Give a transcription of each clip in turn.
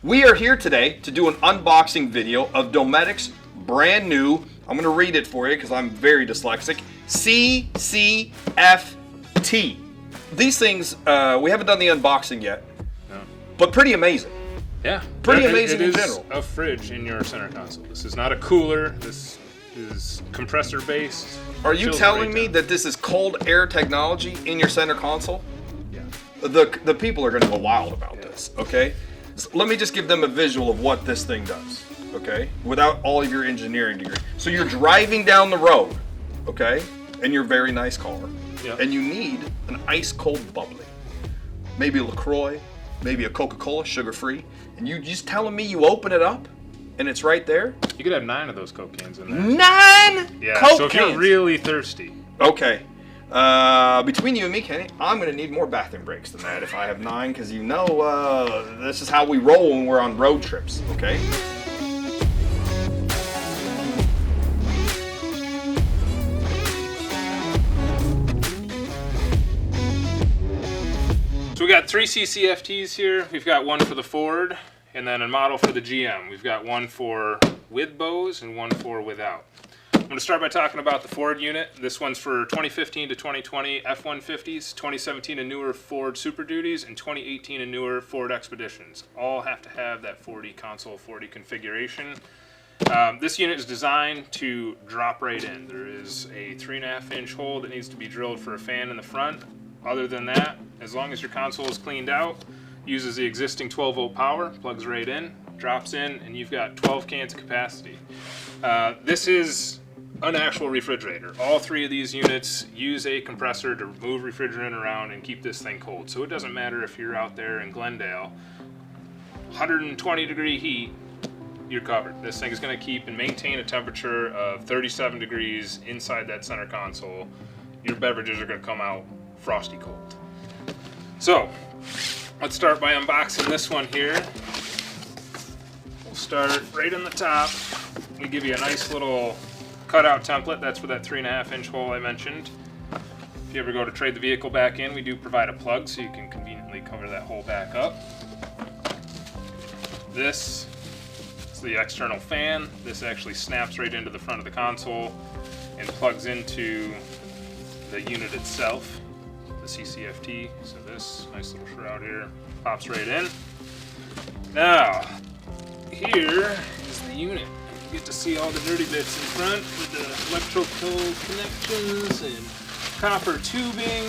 We are here today to do an unboxing video of Dometic's brand new, I'm going to read it for you because I'm very dyslexic, CCF-T. These things, we haven't done the unboxing yet, no, but pretty amazing. Yeah. Pretty amazing in general. It is a fridge in your center console. This is not a cooler. This is compressor-based. Are you telling me that this is cold air technology in your center console? Yeah. The people are going to go wild about this, okay? So let me just give them a visual of what this thing does, okay? Without all of your engineering degree. So you're driving down the road, okay? In your very nice car. Yep. And you need an ice cold bubbly. Maybe a LaCroix, maybe a Coca-Cola, sugar-free. And you just telling me you open it up and it's right there? You could have 9 of those Coke cans in there. 9 yeah, Coke so if cans? you're really thirsty. Okay. Between you and me, Kenny, I'm going to need more bathroom breaks than that if I have 9, because you know this is how we roll when we're on road trips, okay? So we got 3 CCF-Ts here. We've got one for the Ford and then a model for the GM. We've got one for with Bose and one for without. I'm going to start by talking about the Ford unit. This one's for 2015 to 2020 F-150s, 2017 and newer Ford Super Duties, and 2018 and newer Ford Expeditions. All have to have that 40 console 40 configuration. This unit is designed to drop right in. There is a 3.5-inch hole that needs to be drilled for a fan in the front. Other than that, as long as your console is cleaned out, uses the existing 12-volt power, plugs right in, drops in, and you've got 12 cans of capacity. This is an actual refrigerator. All 3 of these units use a compressor to move refrigerant around and keep this thing cold. So it doesn't matter if you're out there in Glendale, 120 degree heat, you're covered. This thing is going to keep and maintain a temperature of 37 degrees inside that center console. Your beverages are going to come out frosty cold. So let's start by unboxing this one here. We'll start right on the top. We give you a nice little cutout template. That's for that 3.5-inch hole I mentioned. If you ever go to trade the vehicle back in, we do provide a plug so you can conveniently cover that hole back up. This is the external fan. This actually snaps right into the front of the console and plugs into the unit itself, the CCF-T. So this nice little shroud here pops right in. Now, here is the unit. You get to see all the dirty bits in front with the electrical connections and copper tubing.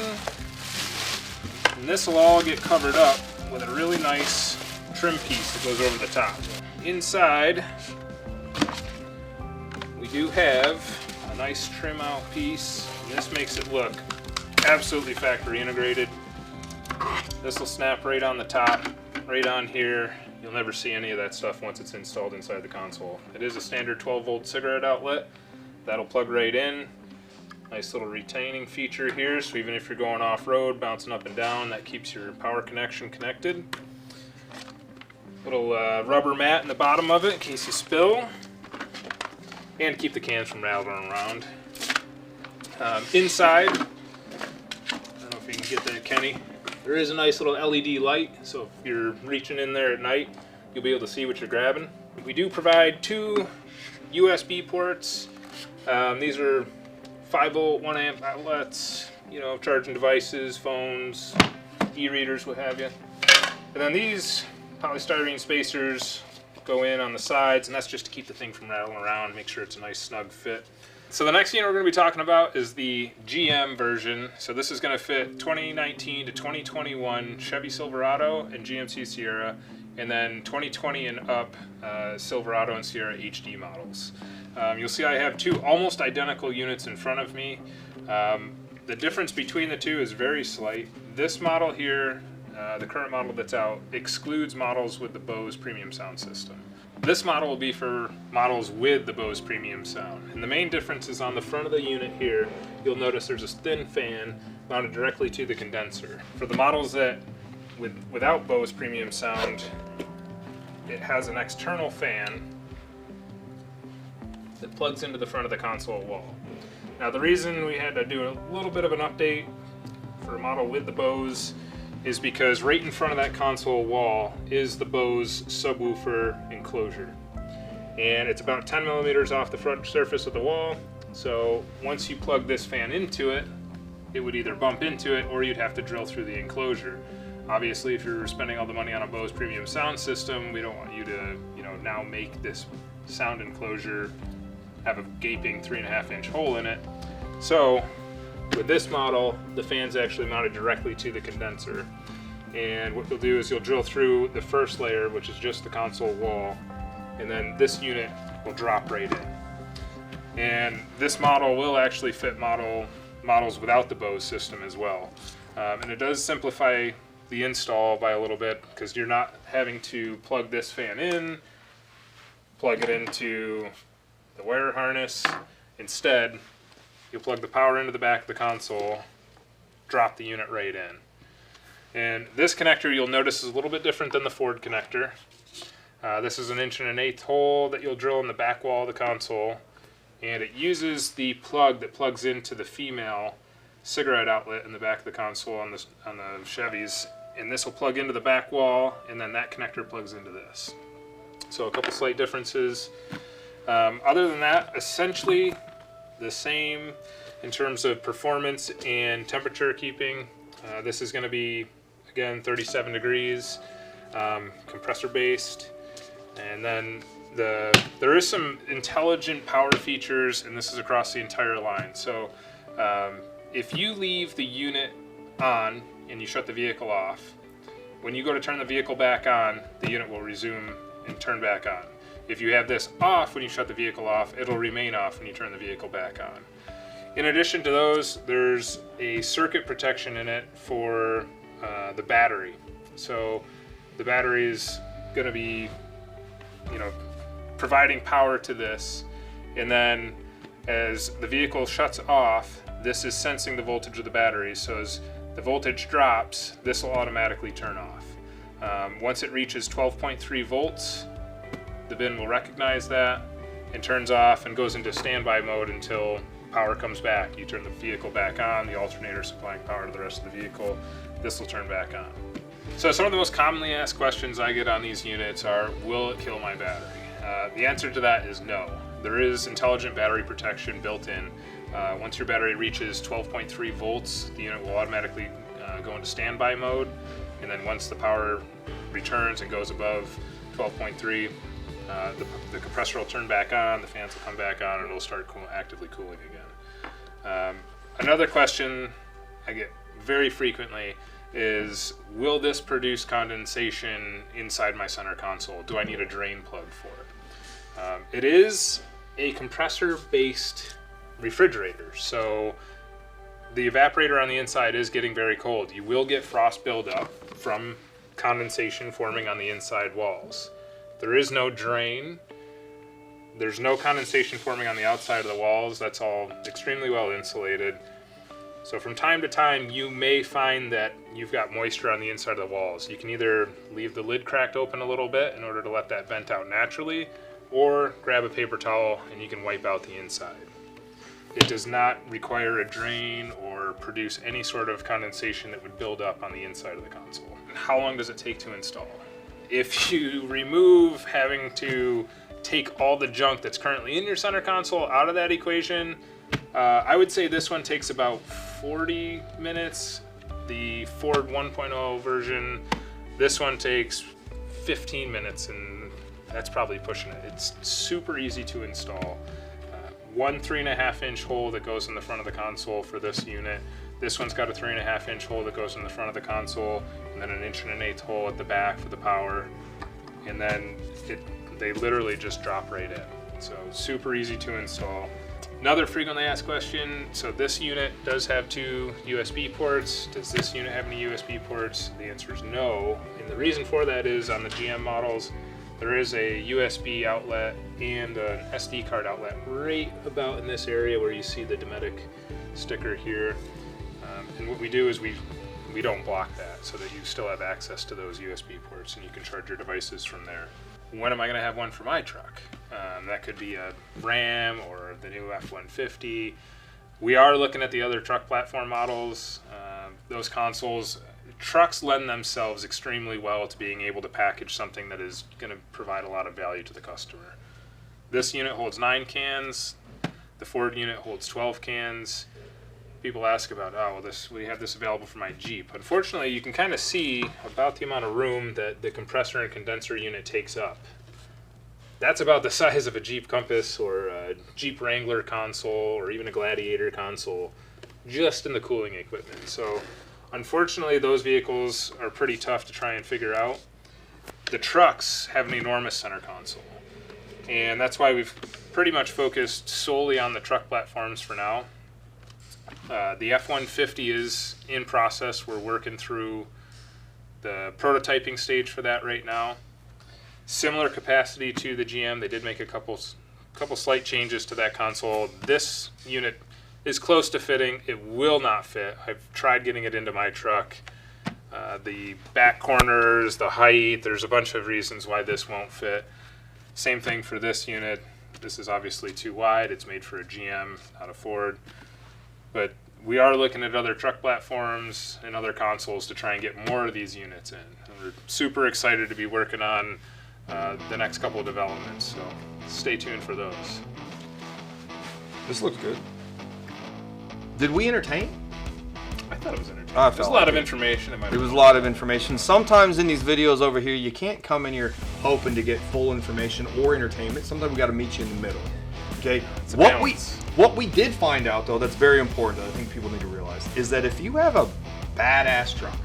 And this will all get covered up with a really nice trim piece that goes over the top. Inside, we do have a nice trim out piece. And this makes it look absolutely factory integrated. This will snap right on the top, right on here. You'll never see any of that stuff once it's installed inside the console. It is a standard 12-volt cigarette outlet. That'll plug right in. Nice little retaining feature here, so even if you're going off-road, bouncing up and down, that keeps your power connection connected. Little rubber mat in the bottom of it in case you spill, and to keep the cans from rattling around. Inside, I don't know if you can get that, Kenny, there is a nice little LED light, so if you're reaching in there at night, you'll be able to see what you're grabbing. We do provide 2 USB ports. These are 5-volt, 1-amp outlets, you know, charging devices, phones, e-readers, what have you. And then these polystyrene spacers go in on the sides, and that's just to keep the thing from rattling around, make sure it's a nice snug fit. So the next unit we're going to be talking about is the GM version. So this is going to fit 2019 to 2021 Chevy Silverado and GMC Sierra, and then 2020 and up Silverado and Sierra HD models. You'll see I have 2 almost identical units in front of me. The difference between the 2 is very slight. This model here, the current model that's out, excludes models with the Bose premium sound system. This model will be for models with the Bose premium sound. And the main difference is on the front of the unit here, you'll notice there's a thin fan mounted directly to the condenser. For the models that without Bose premium sound, it has an external fan that plugs into the front of the console wall. Now the reason we had to do a little bit of an update for a model with the Bose is because right in front of that console wall is the Bose subwoofer enclosure. And it's about 10 millimeters off the front surface of the wall. So once you plug this fan into it, it would either bump into it or you'd have to drill through the enclosure. Obviously, if you're spending all the money on a Bose premium sound system, we don't want you to, now make this sound enclosure have a gaping 3.5-inch hole in it. So with this model, the fan's actually mounted directly to the condenser. And what you'll do is you'll drill through the first layer, which is just the console wall, and then this unit will drop right in. And this model will actually fit models without the Bose system as well. And it does simplify the install by a little bit because you're not having to plug this fan in, plug it into the wire harness. Instead, you'll plug the power into the back of the console, drop the unit right in. And this connector you'll notice is a little bit different than the Ford connector. This is an 1.1/8 hole that you'll drill in the back wall of the console, and it uses the plug that plugs into the female cigarette outlet in the back of the console on the Chevys, and this will plug into the back wall, and then that connector plugs into this. So a couple slight differences. Other than that, essentially the same in terms of performance and temperature keeping. This is going to be, again, 37 degrees, compressor-based, and then there is some intelligent power features, and this is across the entire line. So if you leave the unit on and you shut the vehicle off, when you go to turn the vehicle back on, the unit will resume and turn back on. If you have this off when you shut the vehicle off, it'll remain off when you turn the vehicle back on. In addition to those, there's a circuit protection in it for the battery. So the battery is going to be, providing power to this, and then as the vehicle shuts off, this is sensing the voltage of the battery. So as the voltage drops, this will automatically turn off. Once it reaches 12.3 volts, the bin will recognize that and turns off and goes into standby mode until power comes back. You turn the vehicle back on, the alternator supplying power to the rest of the vehicle, this will turn back on. So some of the most commonly asked questions I get on these units are, will it kill my battery? The answer to that is no. There is intelligent battery protection built in. Once your battery reaches 12.3 volts, the unit will automatically go into standby mode, and then once the power returns and goes above 12.3, the compressor will turn back on, the fans will come back on, and it'll start actively cooling again. Another question I get very frequently is, will this produce condensation inside my center console? Do I need a drain plug for it? It is a compressor-based refrigerator, so the evaporator on the inside is getting very cold. You will get frost buildup from condensation forming on the inside walls. There is no drain. There's no condensation forming on the outside of the walls. That's all extremely well insulated. So from time to time, you may find that you've got moisture on the inside of the walls. You can either leave the lid cracked open a little bit in order to let that vent out naturally, or grab a paper towel and you can wipe out the inside. It does not require a drain or produce any sort of condensation that would build up on the inside of the console. How long does it take to install? If you remove having to take all the junk that's currently in your center console out of that equation, I would say this one takes about 40 minutes. The Ford 1.0 version, this one takes 15 minutes, and that's probably pushing it. It's super easy to install. One 3.5-inch hole that goes in the front of the console for this unit. This one's got a 3.5-inch hole that goes in the front of the console, and then an 1.1/8 hole at the back for the power. And then they literally just drop right in. So super easy to install. Another frequently asked question, so this unit does have 2 USB ports. Does this unit have any USB ports? The answer is no. And the reason for that is on the GM models, there is a USB outlet and an SD card outlet right about in this area where you see the Dometic sticker here. And what we do is we don't block that so that you still have access to those USB ports and you can charge your devices from there. When am I going to have one for my truck? That could be a Ram or the new F-150. We are looking at the other truck platform models. Those consoles, trucks lend themselves extremely well to being able to package something that is going to provide a lot of value to the customer. This unit holds 9 cans. The Ford unit holds 12 cans. People ask about, oh, well, we have this available for my Jeep. Unfortunately, you can kind of see about the amount of room that the compressor and condenser unit takes up. That's about the size of a Jeep Compass or a Jeep Wrangler console or even a Gladiator console, just in the cooling equipment. So unfortunately, those vehicles are pretty tough to try and figure out. The trucks have an enormous center console, and that's why we've pretty much focused solely on the truck platforms for now. The F-150 is in process. We're working through the prototyping stage for that right now. Similar capacity to the GM. They did make a couple slight changes to that console. This unit is close to fitting. It will not fit. I've tried getting it into my truck. The back corners, the height, there's a bunch of reasons why this won't fit. Same thing for this unit. This is obviously too wide. It's made for a GM, not a Ford. But we are looking at other truck platforms and other consoles to try and get more of these units in. And we're super excited to be working on the next couple of developments, so stay tuned for those. This looks good. Did we entertain? I thought it was entertaining. There's a lot of information. There was a lot of information. Sometimes in these videos over here, you can't come in here hoping to get full information or entertainment. Sometimes we got to meet you in the middle. Okay. What we did find out, though, that's very important, that I think people need to realize, is that if you have a badass truck,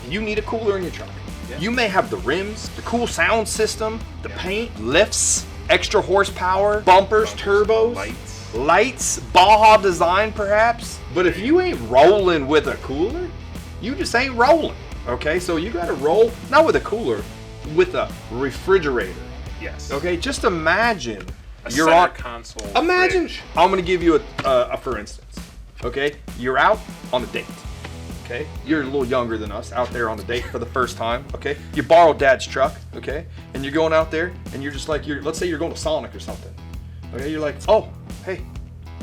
you need a cooler in your truck. Yeah. You may have the rims, the cool sound system, the paint, lifts, extra horsepower, bumpers, turbos, lights, Baja design perhaps. But if you ain't rolling with a cooler, you just ain't rolling. Okay, so you gotta roll, not with a cooler, with a refrigerator. Yes. Okay, just imagine you're on console. Imagine, fridge. I'm gonna give you a for instance. Okay, you're out on a date. Okay, you're a little younger than us, out there on a date for the first time. Okay, you borrowed Dad's truck. Okay, and you're going out there, and you're just like, let's say you're going to Sonic or something. Okay, you're like, oh, hey,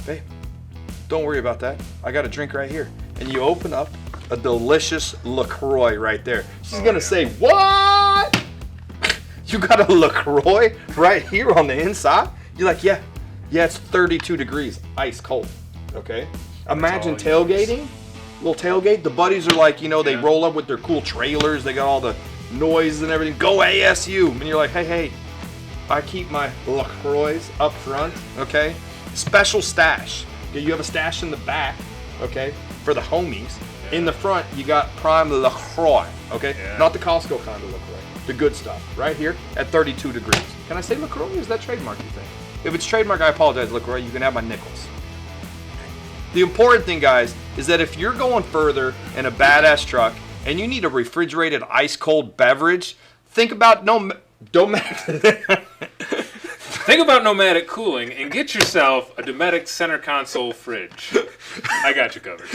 babe, don't worry about that. I got a drink right here, and you open up a delicious LaCroix right there. She's gonna say, what? You got a LaCroix right here on the inside? You're like, yeah, it's 32 degrees, ice cold. Okay, imagine tailgating. Little tailgate. The buddies are like, they roll up with their cool trailers. They got all the noise and everything. Go ASU. And you're like, hey, I keep my LaCroix up front. Okay. Special stash. Okay, you have a stash in the back. Okay. For the homies. Yeah. In the front, you got prime LaCroix. Okay. Yeah. Not the Costco kind of LaCroix. The good stuff. Right here at 32 degrees. Can I say LaCroix? Is that trademark, you think? If it's trademark, I apologize, LaCroix. You can have my nickels. The important thing, guys, is that if you're going further in a badass truck and you need a refrigerated ice cold beverage, think about Dometic. Think about Nomadic Cooling and get yourself a Dometic center console fridge. I got you covered.